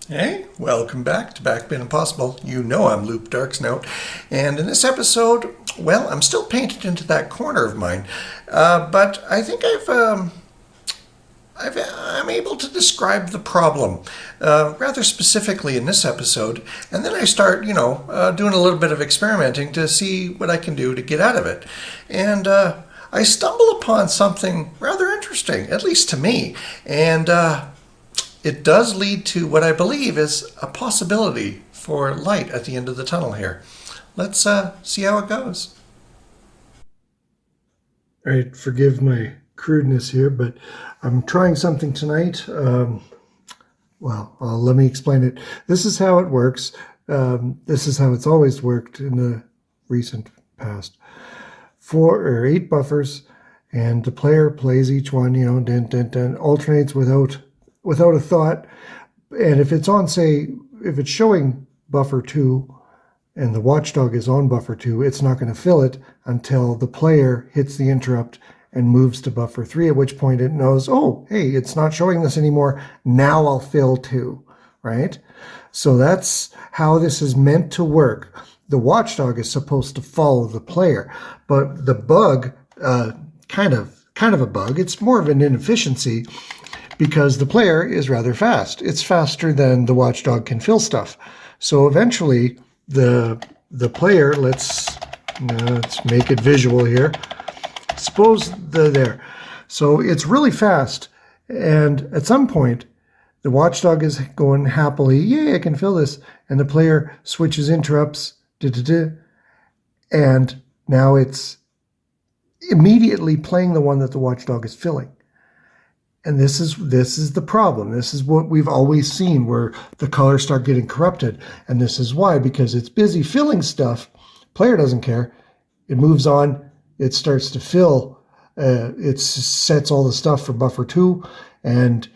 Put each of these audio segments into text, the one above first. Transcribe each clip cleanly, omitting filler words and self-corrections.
Hey, welcome back to BackBit Impawsible. You know I'm Loop Darksnout, and in this episode, well, I'm still painted into that corner of mine, but I think I'm able to describe the problem rather specifically in this episode, and then I start, doing a little bit of experimenting to see what I can do to get out of it, and I stumble upon something rather interesting, at least to me, and it does lead to what I believe is a possibility for light at the end of the tunnel here. Let's see how it goes. All right, forgive my crudeness here, but I'm trying something tonight. Let me explain it. This is how it works. This is how it's always worked in the recent past. 4 or 8 buffers, and the player plays each one, alternates without a thought. And if it's on, say, if it's showing buffer 2 and the watchdog is on buffer 2, it's not going to fill it until the player hits the interrupt and moves to buffer 3, at which point it knows, oh, hey, it's not showing this anymore. Now I'll fill 2, right? So that's how this is meant to work. The watchdog is supposed to follow the player, but the bug, kind of a bug, it's more of an inefficiency, because the player is rather fast. It's faster than the watchdog can fill stuff. So eventually the player, let's make it visual here. Suppose there. So it's really fast. And at some point, the watchdog is going happily, yay, I can fill this. And the player switches interrupts, and now it's immediately playing the one that the watchdog is filling. And this is the problem. This is what we've always seen, where the colors start getting corrupted. And this is why, because it's busy filling stuff. Player doesn't care. It moves on. It starts to fill. It sets all the stuff for buffer 2, and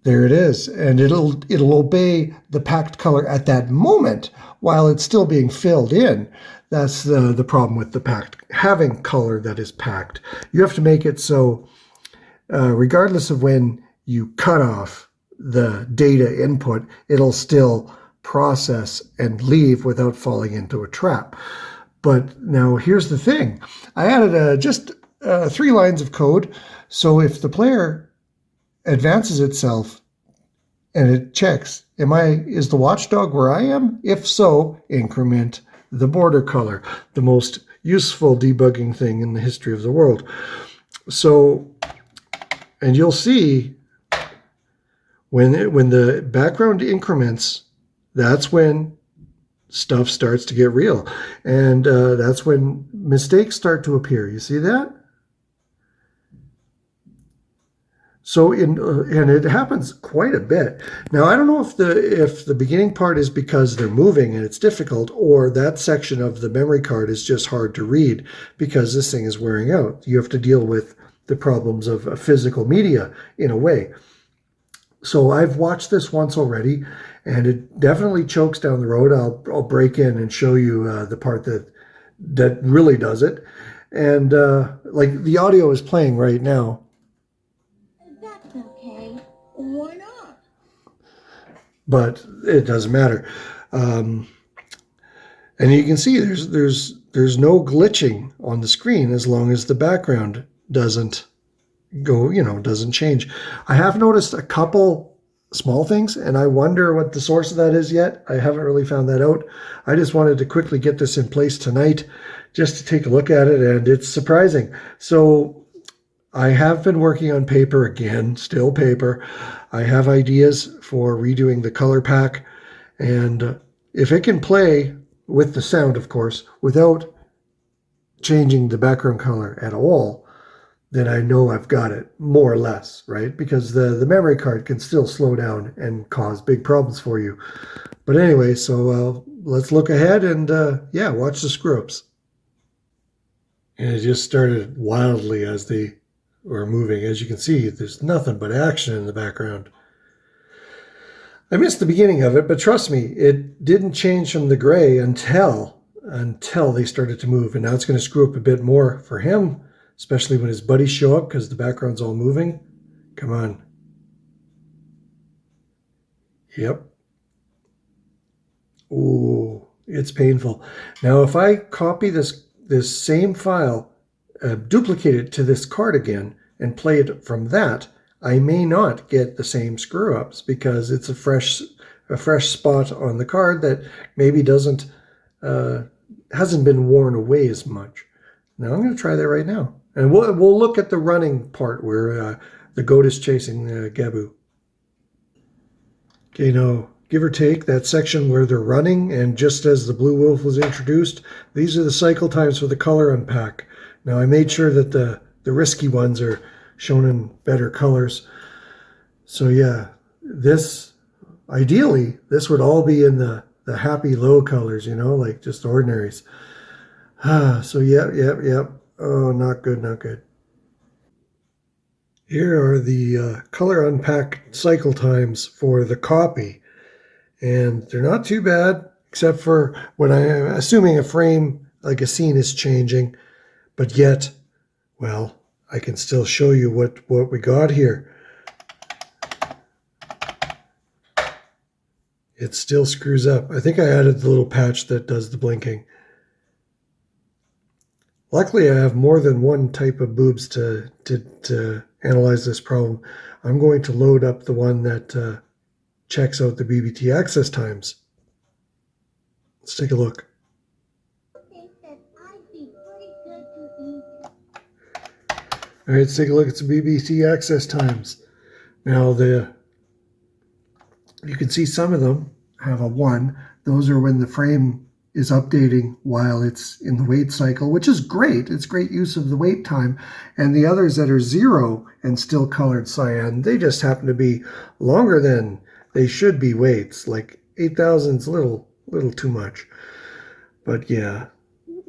there it is. And it'll obey the packed color at that moment while it's still being filled in. That's the problem with the packed, having color that is packed. You have to make it so regardless of when you cut off the data input, it'll still process and leave without falling into a trap. But now here's the thing. I added just 3 lines of code. So if the player advances itself and it checks, is the watchdog where I am? If so, increment the border color, the most useful debugging thing in the history of the world. So, and you'll see when the background increments, that's when stuff starts to get real. And that's when mistakes start to appear. You see that? So and it happens quite a bit. Now, I don't know if the beginning part is because they're moving and it's difficult, or that section of the memory card is just hard to read because this thing is wearing out. You have to deal with the problems of physical media in a way. So I've watched this once already, and it definitely chokes down the road. I'll break in and show you the part that really does it. And like the audio is playing right now. That's okay. Why not? But it doesn't matter. And you can see there's no glitching on the screen as long as the background doesn't doesn't change. I have noticed a couple small things, and I wonder what the source of that is yet. I haven't really found that out. I just wanted to quickly get this in place tonight just to take a look at it, and it's surprising. So I have been working on paper again, still paper. I have ideas for redoing the color pack, and if it can play with the sound, of course, without changing the background color at all, then I know I've got it, more or less, right? Because the memory card can still slow down and cause big problems for you. But anyway, so let's look ahead and, watch the screw-ups. And it just started wildly as they were moving. As you can see, there's nothing but action in the background. I missed the beginning of it, but trust me, it didn't change from the gray until they started to move. And now it's going to screw up a bit more for him, especially when his buddies show up because the background's all moving. Come on. Yep. Ooh, it's painful. Now, if I copy this same file, duplicate it to this card again, and play it from that, I may not get the same screw ups because it's a fresh spot on the card that maybe hasn't been worn away as much. Now I'm going to try that right now, and we'll look at the running part where the goat is chasing Gabu. Okay, now give or take that section where they're running, and just as the blue wolf was introduced, these are the cycle times for the color unpack. Now I made sure that the risky ones are shown in better colors. So yeah, ideally this would all be in the happy low colors, like just ordinaries. So yep. Oh, not good, not good. Here are the color unpack cycle times for the copy. And they're not too bad, except for when I'm assuming a frame, like a scene, is changing. But yet, well, I can still show you what we got here. It still screws up. I think I added the little patch that does the blinking. Luckily, I have more than one type of boobs to analyze this problem. I'm going to load up the one that checks out the BBT access times. Let's take a look. All right, let's take a look at some BBT access times. Now, you can see some of them have a 1. Those are when the frame is updating while it's in the wait cycle, which is great. It's great use of the wait time. And the others that are 0 and still colored cyan, they just happen to be longer than they should be waits. Like 8,000 is a little too much. But yeah,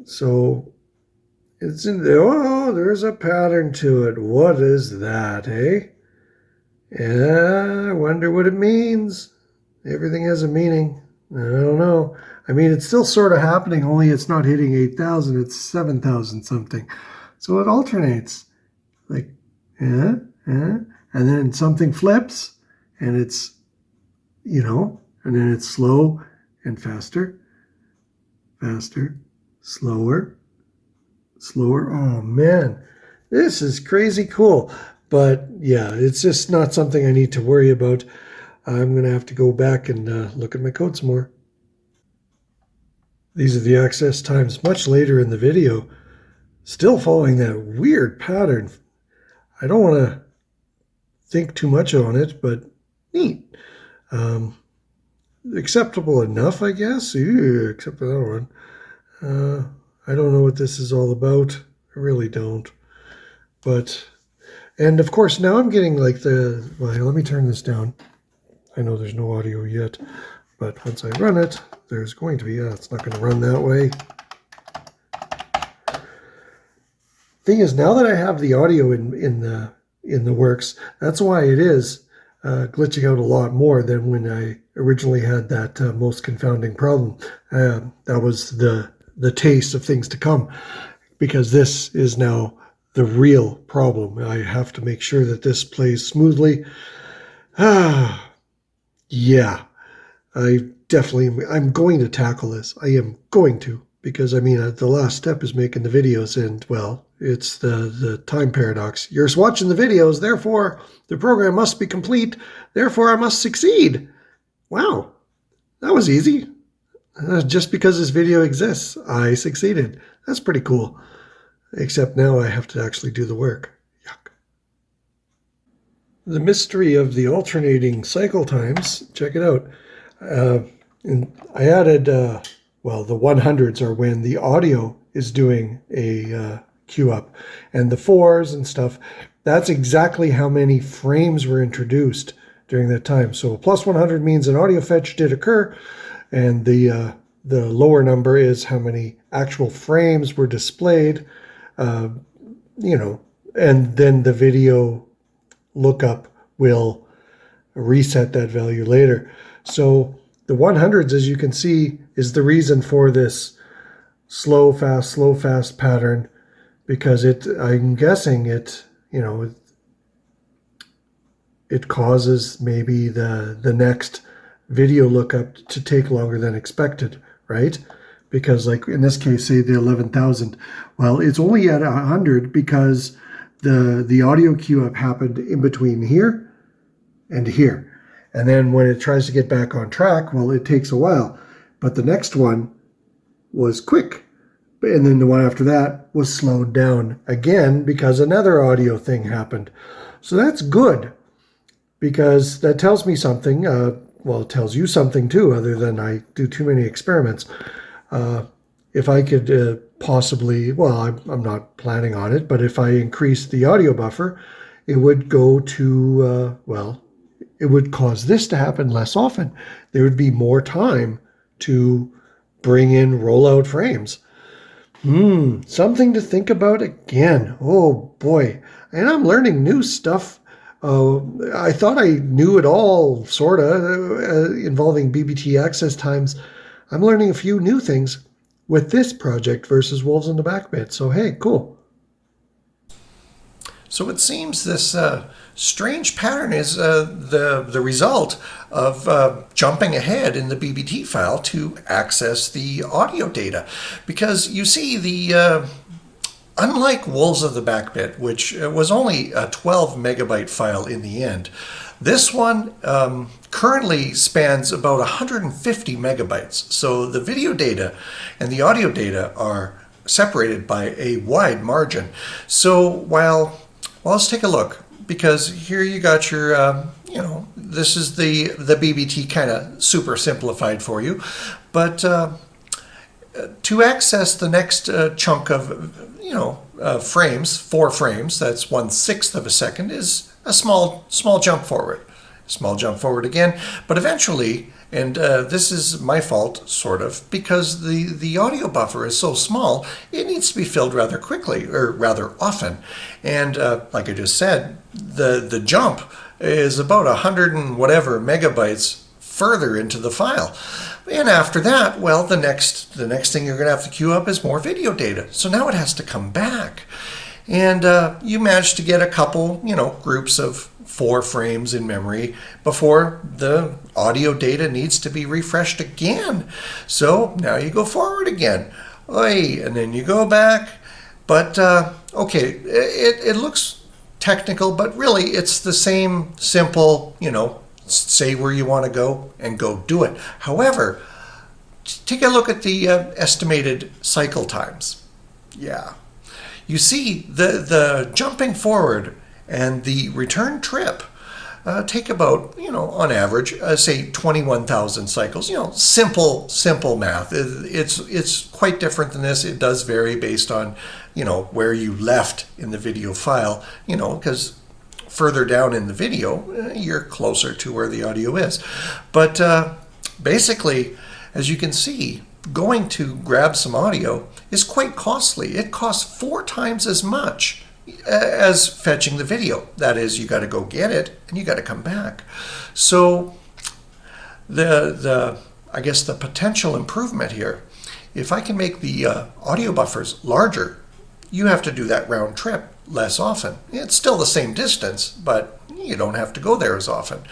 so it's in there. Oh, there's a pattern to it. What is that, eh? Yeah, I wonder what it means. Everything has a meaning. I don't know. I mean, it's still sort of happening, only it's not hitting 8,000, it's 7,000 something. So it alternates. Like, and then something flips, and it's, and then it's slow and faster, slower. Oh, man. This is crazy cool. But, yeah, it's just not something I need to worry about. I'm going to have to go back and look at my code some more. These are the access times much later in the video, still following that weird pattern. I don't want to think too much on it, but neat. Acceptable enough, I guess. Except for that one. I don't know what this is all about. I really don't. And of course, now I'm getting like let me turn this down. I know there's no audio yet, but once I run it, there's going to be, it's not going to run that way. Thing is, now that I have the audio in the works, that's why it is glitching out a lot more than when I originally had that most confounding problem. That was the taste of things to come, because this is now the real problem. I have to make sure that this plays smoothly. Yeah, I'm going to tackle this. I am going to, because I mean, the last step is making the videos, and well, it's the time paradox. You're watching the videos, therefore the program must be complete, therefore I must succeed. Wow, that was easy. Just because this video exists, I succeeded. That's pretty cool. Except now I have to actually do the work. Yuck. The mystery of the alternating cycle times. Check it out. And I added, the 100s are when the audio is doing a queue up. And the 4s and stuff, that's exactly how many frames were introduced during that time. So a plus 100 means an audio fetch did occur, and the lower number is how many actual frames were displayed, and then the video lookup will reset that value later. So the 100s, as you can see, is the reason for this slow, fast pattern, because I'm guessing it causes maybe the next video lookup to take longer than expected, right? Because like in this case, say the 11,000, well, it's only at 100 because the audio queue up happened in between here and here. And then when it tries to get back on track, well, it takes a while. But the next one was quick. And then the one after that was slowed down again because another audio thing happened. So that's good because that tells me something. Well, it tells you something too, other than I do too many experiments. If I could possibly, well, I'm not planning on it, but if I increase the audio buffer, it would go to, well, it would cause this to happen less often. There would be more time to bring in rollout frames. Something to think about again. Oh boy. And I'm learning new stuff. I thought I knew it all, sort of, involving BBT access times. I'm learning a few new things with this project versus Wolves in the BackBit. So hey, cool. So it seems this strange pattern is the result of jumping ahead in the BBT file to access the audio data. Because you see, unlike Wolves of the BackBit, which was only a 12 megabyte file in the end, this one currently spans about 150 megabytes. So the video data and the audio data are separated by a wide margin. So well, let's take a look, because here you got your, this is the BBT kind of super simplified for you. But to access the next chunk of, frames, 4 frames, that's 1/6 of a second, is a small jump forward. Small jump forward again, but eventually, and this is my fault, sort of, because the audio buffer is so small, it needs to be filled rather quickly, or rather often. And like I just said, the jump is about 100 and whatever megabytes further into the file. And after that, well, the next thing you're going to have to queue up is more video data. So now it has to come back. And you manage to get a couple, groups of 4 frames in memory before the audio data needs to be refreshed again. So now you go forward again. Oy, and then you go back. But, okay, it looks technical, but really it's the same simple, say where you want to go and go do it. However, take a look at the estimated cycle times. Yeah. You see, the jumping forward and the return trip take about, on average, say 21,000 cycles. Simple math. It's quite different than this. It does vary based on, where you left in the video file, because further down in the video, you're closer to where the audio is. But basically, as you can see, going to grab some audio is quite costly. It costs 4 times as much as fetching the video. That is, you got to go get it and you got to come back. So I guess the potential improvement here, if I can make the audio buffers larger, you have to do that round trip less often. It's still the same distance, but you don't have to go there as often.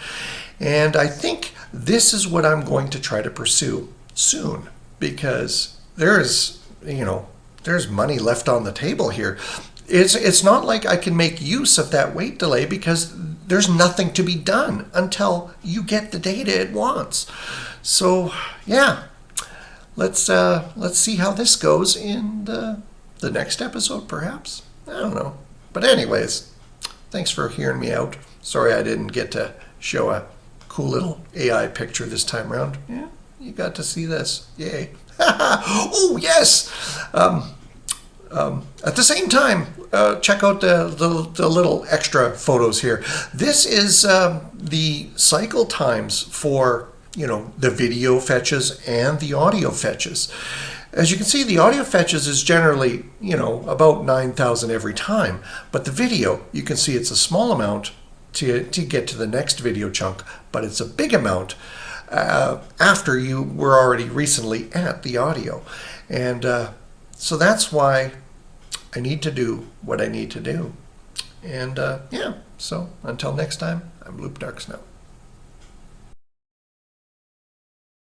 And I think this is what I'm going to try to pursue soon, because there's money left on the table here. It's not like I can make use of that wait delay, because there's nothing to be done until you get the data it wants. So yeah, let's see how this goes in the next episode, perhaps. I don't know. But anyways, thanks for hearing me out. Sorry I didn't get to show a cool little AI picture this time around. Yeah, you got to see this. Yay. Oh, yes! At the same time, check out the little extra photos here. This is the cycle times for, the video fetches and the audio fetches. As you can see, the audio fetches is generally, about 9,000 every time. But the video, you can see it's a small amount to get to the next video chunk, but it's a big amount after you were already recently at the audio. And so that's why I need to do what I need to do. And yeah, so until next time, I'm Loop Darks now.